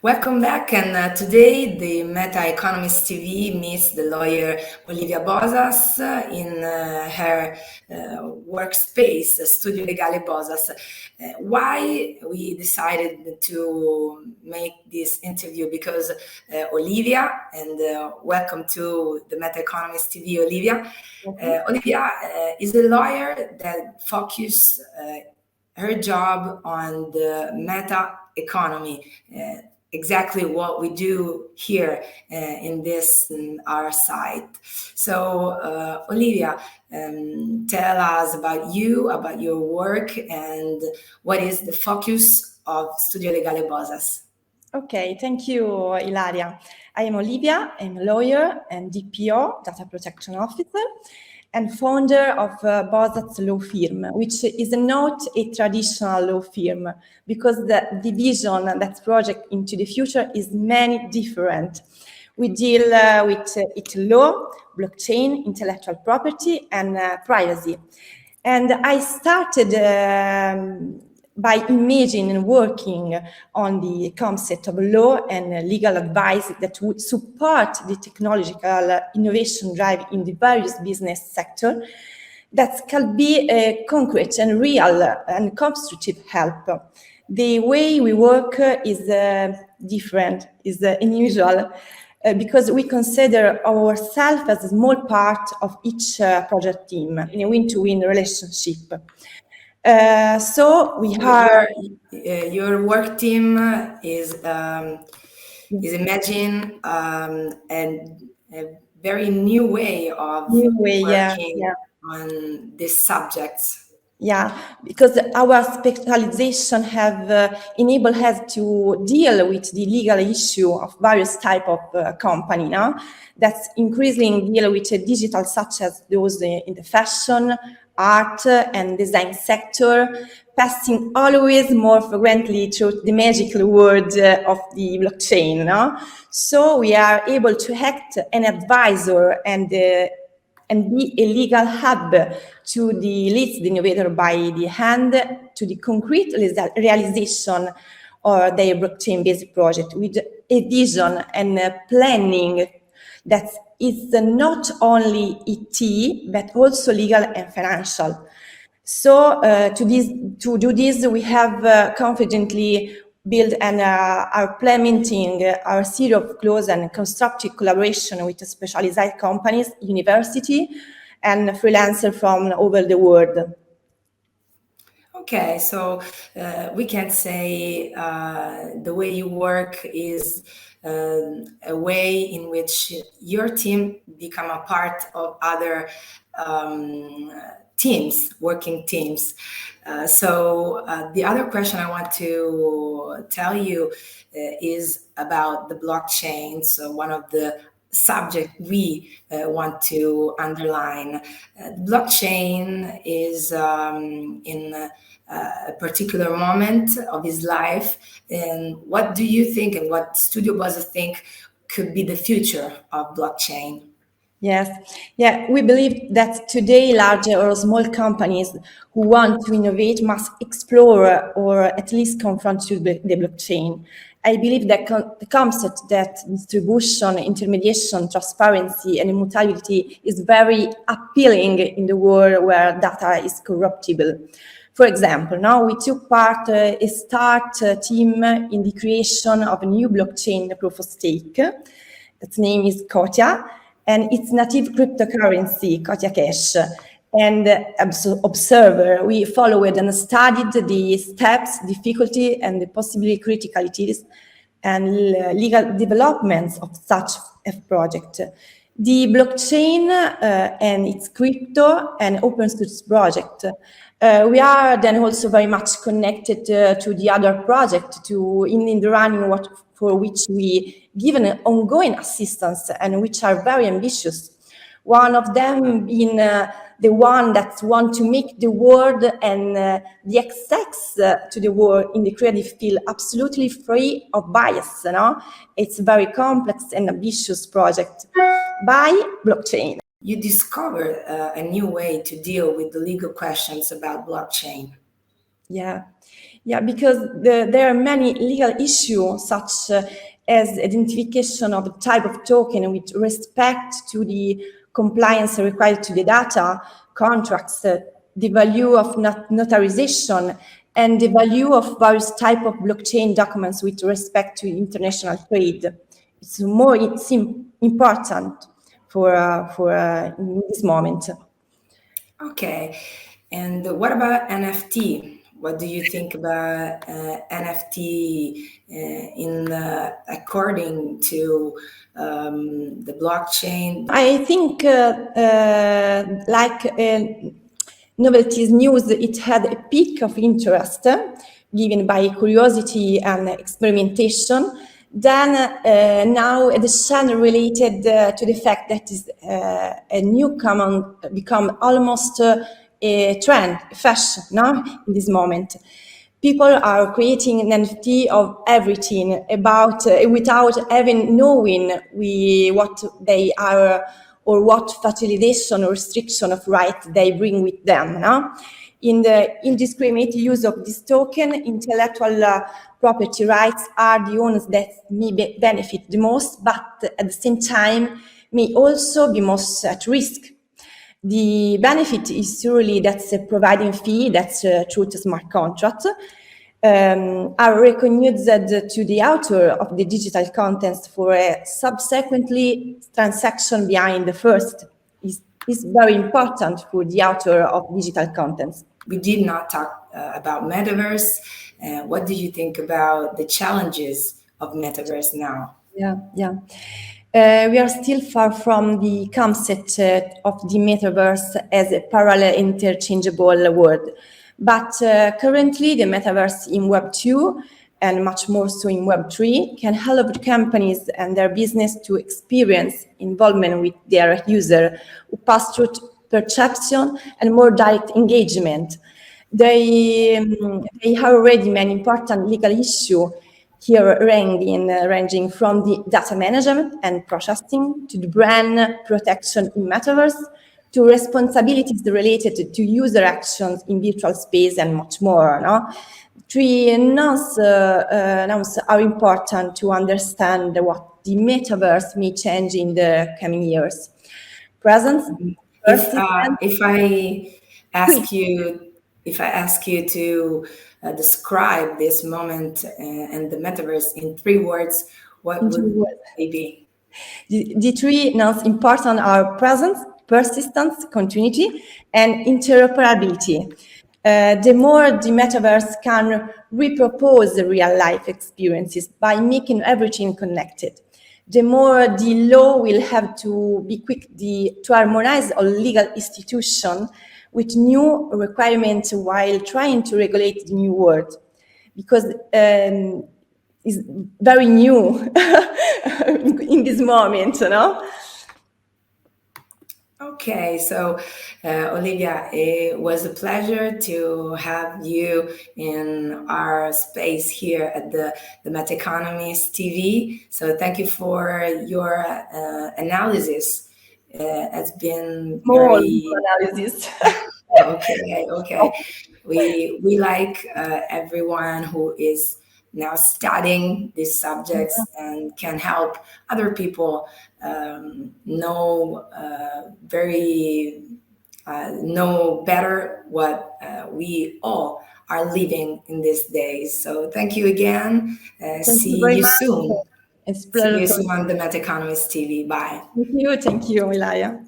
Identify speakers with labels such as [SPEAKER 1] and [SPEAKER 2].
[SPEAKER 1] Welcome back, and today the Meta Economist TV meets the lawyer Olivia Bosaz in her workspace, Studio Legale Bosaz. Why we decided to make this interview? Because Olivia, and welcome to the Meta Economist TV, Olivia. Olivia is a lawyer that focuses her job on the meta economy. Exactly what we do here in our site. So, Olivia, tell us about you, about your work, and what is the focus of Studio Legale Bosaz.
[SPEAKER 2] Okay, thank you, Ilaria. I am Olivia. I'm a lawyer and DPO, Data Protection Officer, and founder of Bosaz Law Firm, which is not a traditional law firm because the division that project into the future is many different. We deal with law, blockchain, intellectual property, and privacy. And I started by imagining and working on the concept of law and legal advice that would support the technological innovation drive in the various business sector that can be a concrete and real and constructive help. The way we work is different, is unusual, because we consider ourselves as a small part of each project team in a win-to-win relationship. So we are.
[SPEAKER 1] Your work team is imagine a very new way of working on these subjects.
[SPEAKER 2] Yeah, because our specialization have enabled us to deal with the legal issue of various type of company, that's increasingly deal with digital, such as those in the fashion, art and design sector, passing always more frequently through the magical word of the blockchain. So we are able to act an advisor and be a legal hub to the leads the innovator by the hand to the concrete realization of their blockchain-based project with a vision and planning that is not only IT, but also legal and financial. So to do this, we have confidently built and are implementing our series of close and constructive collaboration with specialized companies, university, and freelancers from over the world.
[SPEAKER 1] Okay, so we can say the way you work is a way in which your team become a part of other teams, working teams. So the other question I want to tell you is about the blockchain. So one of the subject we want to underline. Blockchain is in a particular moment of his life. And what do you think, and what Studio Bosaz think could be the future of blockchain?
[SPEAKER 2] Yes, yeah, we believe that today larger or small companies who want to innovate must explore or at least confront the blockchain. I believe that the concept that distribution, intermediation, transparency, and immutability is very appealing in the world where data is corruptible. For example, now we took part a start team in the creation of a new blockchain proof of stake. Its name is Kotia, and its native cryptocurrency, Kotia Cash. And observer, we followed and studied the steps, difficulty, and the possible criticalities and legal developments of such a project. The blockchain and its crypto and open source project. We are then also very much connected to the other project in the running for which we give an ongoing assistance and which are very ambitious. One of them being the one that want to make the world and the access to the world in the creative field absolutely free of bias. It's a very complex and ambitious project by blockchain.
[SPEAKER 1] You discovered a new way to deal with the legal questions about blockchain.
[SPEAKER 2] Yeah, yeah, because there are many legal issues such as identification of the type of token with respect to the compliance required to the data, contracts, the value of notarization, and the value of various type of blockchain documents with respect to international trade. It's important for in this moment.
[SPEAKER 1] Okay. And what about NFT? What do you think about NFT in according to the blockchain?
[SPEAKER 2] I think, novelties news, it had a peak of interest given by curiosity and experimentation. Then now a descent related to the fact that is a new common become almost a trend, a fashion, no? In this moment. People are creating an NFT of everything about without even knowing what they are or what facilitation or restriction of right they bring with them. No? In the indiscriminate use of this token, intellectual property rights are the ones that may benefit the most, but at the same time may also be most at risk. The benefit is surely that's a providing fee, that's through the smart contract, are recognized to the author of the digital contents for a subsequently transaction behind the first is very important for the author of digital contents.
[SPEAKER 1] We did not talk about metaverse. What do you think about the challenges of metaverse now?
[SPEAKER 2] Yeah. We are still far from the concept of the metaverse as a parallel interchangeable word. But currently, the metaverse in Web 2 and much more so in Web 3 can help companies and their business to experience involvement with their user who pass through perception and more direct engagement. They have already many important legal issues here ranging from the data management and processing to the brand protection in metaverse to responsibilities related to user actions in virtual space and much more. No? Three nouns are important to understand what the metaverse may change in the coming years. Presence.
[SPEAKER 1] If I ask you to describe this moment and the metaverse in 3 words, what would they be?
[SPEAKER 2] The three nouns important are presence, persistence, continuity, and interoperability. The more the metaverse can repropose the real-life experiences by making everything connected, the more the law will have to be quick to harmonize all legal institutions with new requirements while trying to regulate the new world. Because it's very new in this moment, no?
[SPEAKER 1] Okay, so Olivia, it was a pleasure to have you in our space here at the Meta Economist TV. So thank you for your analysis. It's been
[SPEAKER 2] More
[SPEAKER 1] very
[SPEAKER 2] analysis.
[SPEAKER 1] okay. We like everyone who is now studying these subjects and can help other people know better what we all are living in these days. So thank you again. See you soon.
[SPEAKER 2] It's
[SPEAKER 1] See you
[SPEAKER 2] pleasure.
[SPEAKER 1] soon on the Meta Economist TV. Bye.
[SPEAKER 2] Thank you, Elia.